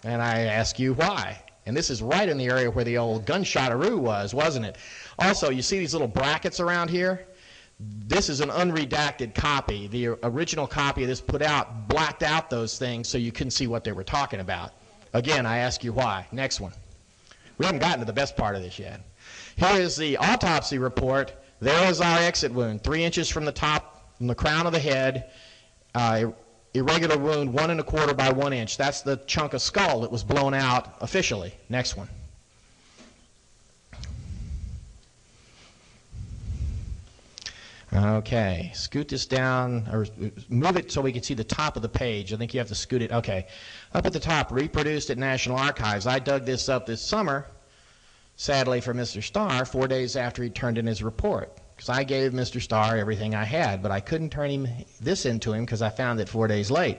And I ask you why. And this is right in the area where the old gunshot-aroo was, wasn't it? Also, you see these little brackets around here? This is an unredacted copy. The original copy of this put out, blacked out those things so you couldn't see what they were talking about. Again, I ask you why. Next one. We haven't gotten to the best part of this yet. Here is the autopsy report. There is our exit wound, 3 inches from the top, from the crown of the head. Irregular wound, 1 1/4 by 1 inch. That's the chunk of skull that was blown out officially. Next one. Okay, scoot this down, or move it so we can see the top of the page. I think you have to scoot it. Okay, up at the top, reproduced at National Archives. I dug this up this summer, sadly for Mr. Starr, 4 days after he turned in his report. Because I gave Mr. Starr everything I had, but I couldn't turn this into him because I found it 4 days late.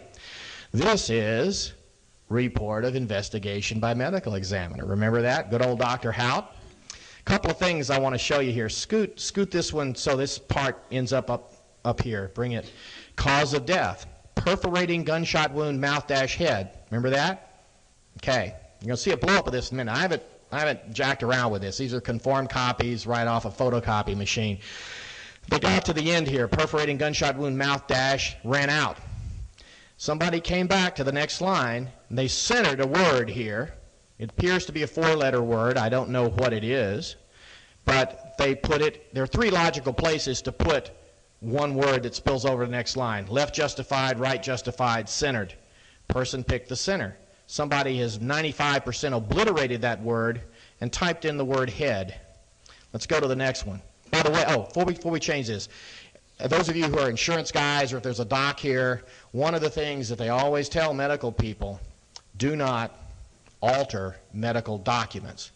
This is report of investigation by medical examiner. Remember that? Good old Dr. Hout. Couple of things I want to show you here. Scoot this one so this part ends up here. Bring it. Cause of death. Perforating gunshot wound, mouth-head. Remember that? Okay. You're going to see a blow up of this in a minute. I haven't jacked around with this. These are conformed copies right off a photocopy machine. They got to the end here. Perforating gunshot wound, mouth ran out. Somebody came back to the next line, and they centered a word here. It appears to be a 4-letter word. I don't know what it is. But they put it, there are 3 logical places to put one word that spills over the next line. Left justified, right justified, centered. Person picked the center. Somebody has 95% obliterated that word and typed in the word head. Let's go to the next one. By the way, before we change this, those of you who are insurance guys or if there's a doc here, one of the things that they always tell medical people, do not alter medical documents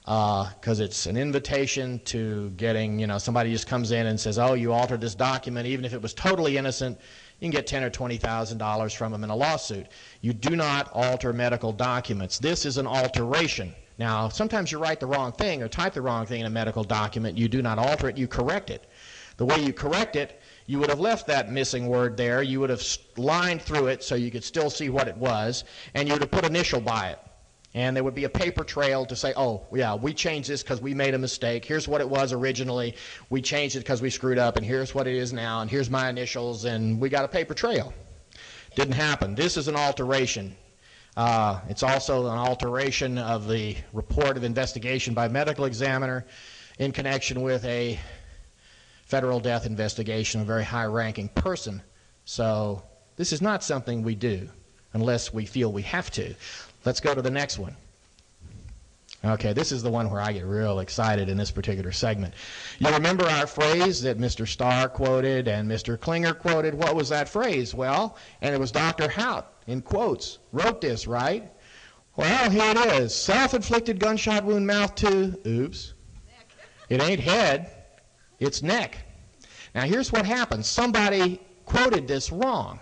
because it's an invitation to getting, somebody just comes in and says, oh, you altered this document, even if it was totally innocent, you can get $10,000 or $20,000 from them in a lawsuit. You do not alter medical documents. This is an alteration. Now, sometimes you write the wrong thing or type the wrong thing in a medical document. You do not alter it, you correct it. The way you correct it, you would have left that missing word there. You would have lined through it so you could still see what it was, and you would have put initial by it. And there would be a paper trail to say, oh, yeah, we changed this because we made a mistake. Here's what it was originally. We changed it because we screwed up, and here's what it is now, and here's my initials, and we got a paper trail. Didn't happen. This is an alteration. It's also an alteration of the report of investigation by medical examiner in connection with a federal death investigation of a very high-ranking person. So this is not something we do unless we feel we have to. Let's go to the next one. Okay, this is the one where I get real excited in this particular segment. You remember our phrase that Mr. Starr quoted and Mr. Klinger quoted? What was that phrase? Well, and it was Dr. Hout, in quotes, wrote this, right? Well, here it is. Self-inflicted gunshot wound, mouth to, oops, it ain't head, it's neck. Now, here's what happened. Somebody quoted this wrong.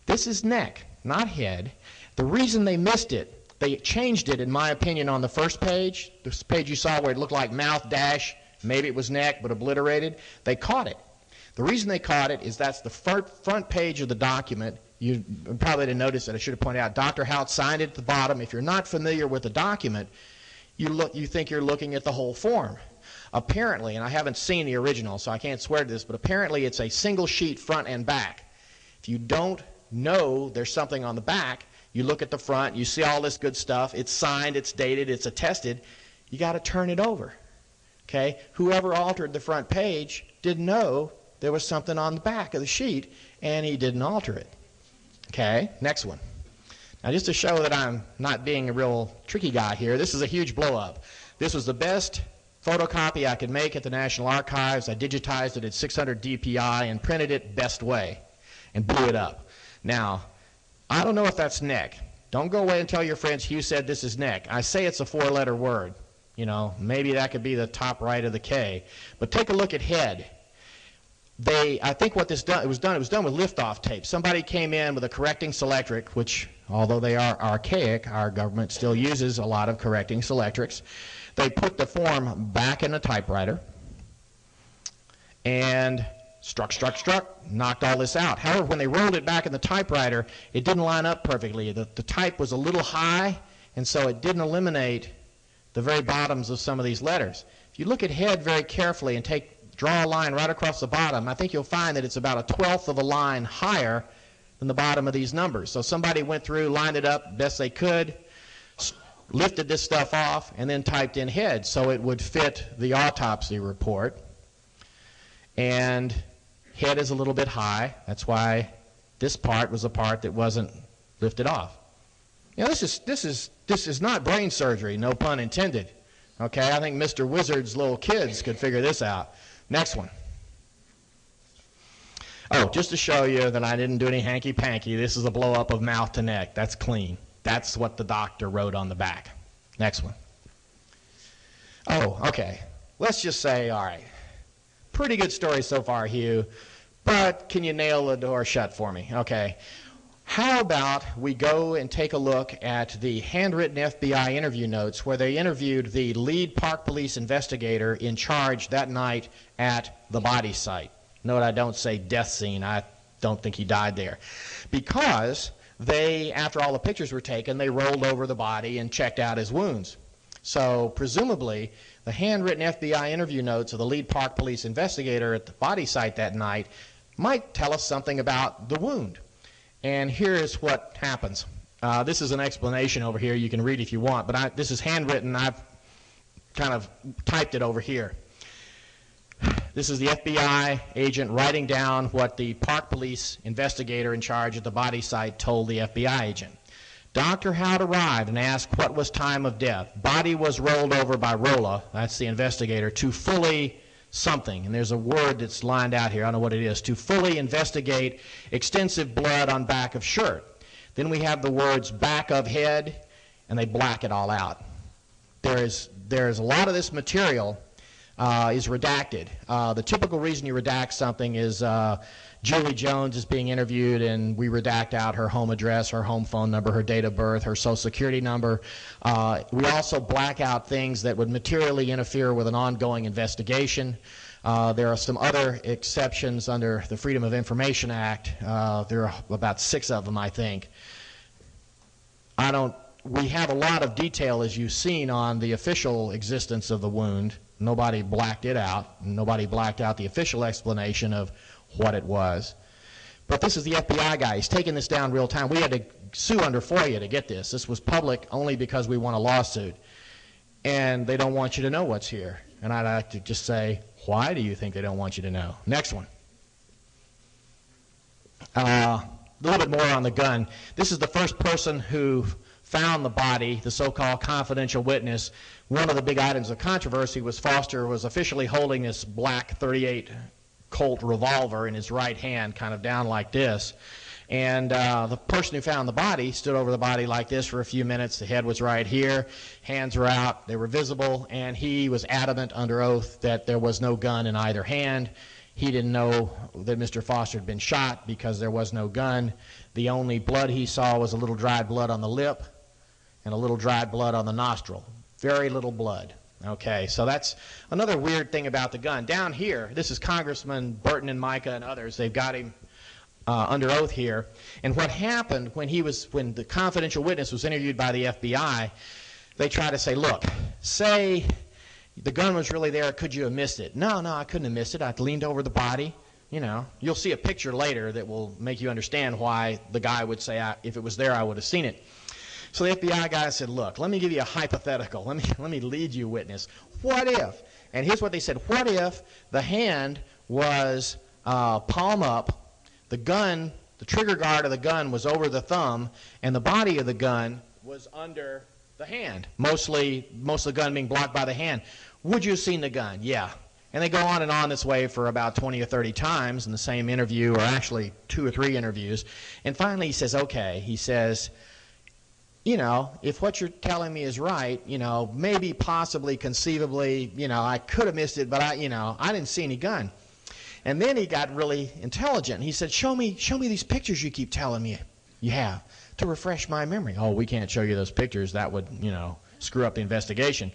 This is neck, not head. The reason they missed it, they changed it, in my opinion, on the first page. This page you saw where it looked like mouth dash, maybe it was neck, but obliterated. They caught it. The reason they caught it is that's the front page of the document. You probably didn't notice it. I should have pointed out. Dr. Hout signed it at the bottom. If you're not familiar with the document, you think you're looking at the whole form. Apparently, and I haven't seen the original, so I can't swear to this, but apparently it's a single sheet front and back. If you don't know there's something on the back, you look at the front, you see all this good stuff, it's signed, it's dated, it's attested, you got to turn it over. Okay? Whoever altered the front page didn't know there was something on the back of the sheet, and he didn't alter it. Okay? Next one. Now, just to show that I'm not being a real tricky guy here, this is a huge blow-up. This was the best photocopy I could make at the National Archives. I digitized it at 600 DPI and printed it best way and blew it up. Now, I don't know if that's neck. Don't go away and tell your friends Hugh said this is neck. I say it's a 4-letter word. Maybe that could be the top right of the K. But take a look at head. I think what it was done with liftoff tape. Somebody came in with a correcting selectric, which, although they are archaic, our government still uses a lot of correcting selectrics. They put the form back in a typewriter, and struck, knocked all this out. However, when they rolled it back in the typewriter, it didn't line up perfectly. The type was a little high, and so it didn't eliminate the very bottoms of some of these letters. If you look at head very carefully and draw a line right across the bottom, I think you'll find that it's about 1/12 of a line higher than the bottom of these numbers. So somebody went through, lined it up best they could, lifted this stuff off, and then typed in head so it would fit the autopsy report. And head is a little bit high. That's why this part was a part that wasn't lifted off. You know, this is not brain surgery, no pun intended. Okay, I think Mr. Wizard's little kids could figure this out. Next one. Oh, just to show you that I didn't do any hanky-panky, this is a blow-up of mouth to neck. That's clean. That's what the doctor wrote on the back. Next one. Oh, okay. Let's just say, all right, pretty good story so far, Hugh, but can you nail the door shut for me? Okay. How about we go and take a look at the handwritten FBI interview notes where they interviewed the lead Park Police investigator in charge that night at the body site. Note I don't say death scene. I don't think he died there. Because they, after all the pictures were taken, they rolled over the body and checked out his wounds. So presumably, the handwritten FBI interview notes of the lead Park Police investigator at the body site that night might tell us something about the wound. And here's what happens. This is an explanation over here. You can read if you want, but this is handwritten. I've kind of typed it over here. This is the FBI agent writing down what the Park Police investigator in charge at the body site told the FBI agent. Dr. Howard arrived and asked what was time of death. Body was rolled over by Rolla, that's the investigator, to fully something. And there's a word that's lined out here, I don't know what it is, to fully investigate extensive blood on back of shirt. Then we have the words back of head, and they black it all out. There's a lot of this material is redacted. The typical reason you redact something is Julie Jones is being interviewed and we redact out her home address, her home phone number, her date of birth, her social security number. We also black out things that would materially interfere with an ongoing investigation. There are some other exceptions under the Freedom of Information Act. There are about 6 of them, I think. We have a lot of detail, as you've seen, on the official existence of the wound. Nobody blacked it out. Nobody blacked out the official explanation of what it was. But this is the FBI guy. He's taking this down real time. We had to sue under FOIA to get this. This was public only because we won a lawsuit. And they don't want you to know what's here. And I'd like to just say, why do you think they don't want you to know? Next one. A little bit more on the gun. This is the first person who found the body, the so-called confidential witness. One of the big items of controversy was Foster was officially holding this black .38 Colt revolver in his right hand, kind of down like this. And the person who found the body stood over the body like this for a few minutes. The head was right here, hands were out, they were visible, and he was adamant under oath that there was no gun in either hand. He didn't know that Mr. Foster had been shot because there was no gun. The only blood he saw was a little dried blood on the lip and a little dried blood on the nostril. Very little blood. Okay, so that's another weird thing about the gun. Down here, this is Congressman Burton and Micah and others. They've got him under oath here. And what happened when the confidential witness was interviewed by the FBI, they tried to say, look, say the gun was really there, could you have missed it? No, I couldn't have missed it. I leaned over the body. You know, you'll see a picture later that will make you understand why the guy would say, if it was there, I would have seen it. So the FBI guy said, look, let me give you a hypothetical. Let me lead you, witness. What if? And here's what they said. What if the hand was palm up, the gun, the trigger guard of the gun was over the thumb, and the body of the gun was under the hand, most of the gun being blocked by the hand. Would you have seen the gun? Yeah. And they go on and on this way for about 20 or 30 times in the same interview, or actually 2 or 3 interviews. And finally he says, okay, he says, you know, if what you're telling me is right, you know, maybe, possibly, conceivably, you know, I could have missed it, but I didn't see any gun. And then he got really intelligent. He said, show me these pictures you keep telling me you have to refresh my memory. Oh, we can't show you those pictures. That would, you know, screw up the investigation.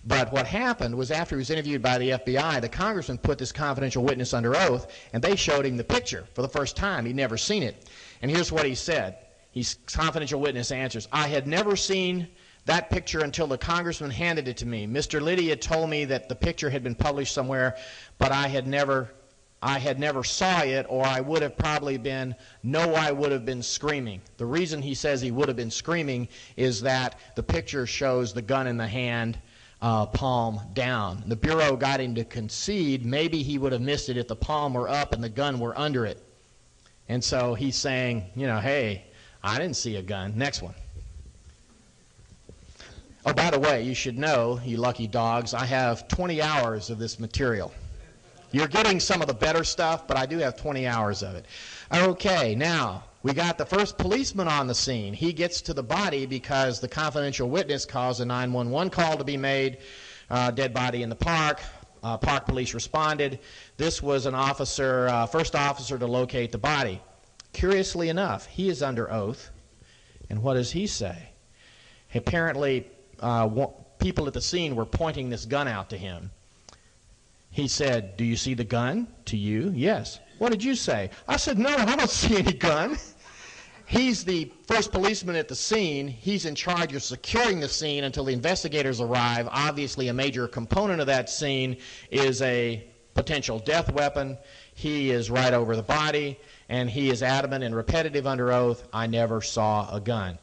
But what happened was after he was interviewed by the FBI, the congressman put this confidential witness under oath, and they showed him the picture for the first time. He'd never seen it. And here's what he said. His confidential witness answers, "I had never seen that picture until the congressman handed it to me. Mr. Liddy had told me that the picture had been published somewhere, but I had never saw it, or I would have probably been, I would have been screaming." The reason he says he would have been screaming is that the picture shows the gun in the hand, palm down. The Bureau got him to concede maybe he would have missed it if the palm were up and the gun were under it. And so he's saying, hey, I didn't see a gun. Next one. Oh, by the way, you should know, you lucky dogs, I have 20 hours of this material. You're getting some of the better stuff, but I do have 20 hours of it. Okay, now, we got the first policeman on the scene. He gets to the body because the confidential witness caused a 911 call to be made, dead body in the park. Park police responded. This was an officer, first officer to locate the body. Curiously enough, he is under oath, and what does he say? Apparently, people at the scene were pointing this gun out to him. He said, "Do you see the gun?" To you, "Yes." "What did you say?" "I said, no, I don't see any gun." He's the first policeman at the scene. He's in charge of securing the scene until the investigators arrive. Obviously, a major component of that scene is a potential death weapon. He is right over the body, and he is adamant and repetitive under oath, "I never saw a gun."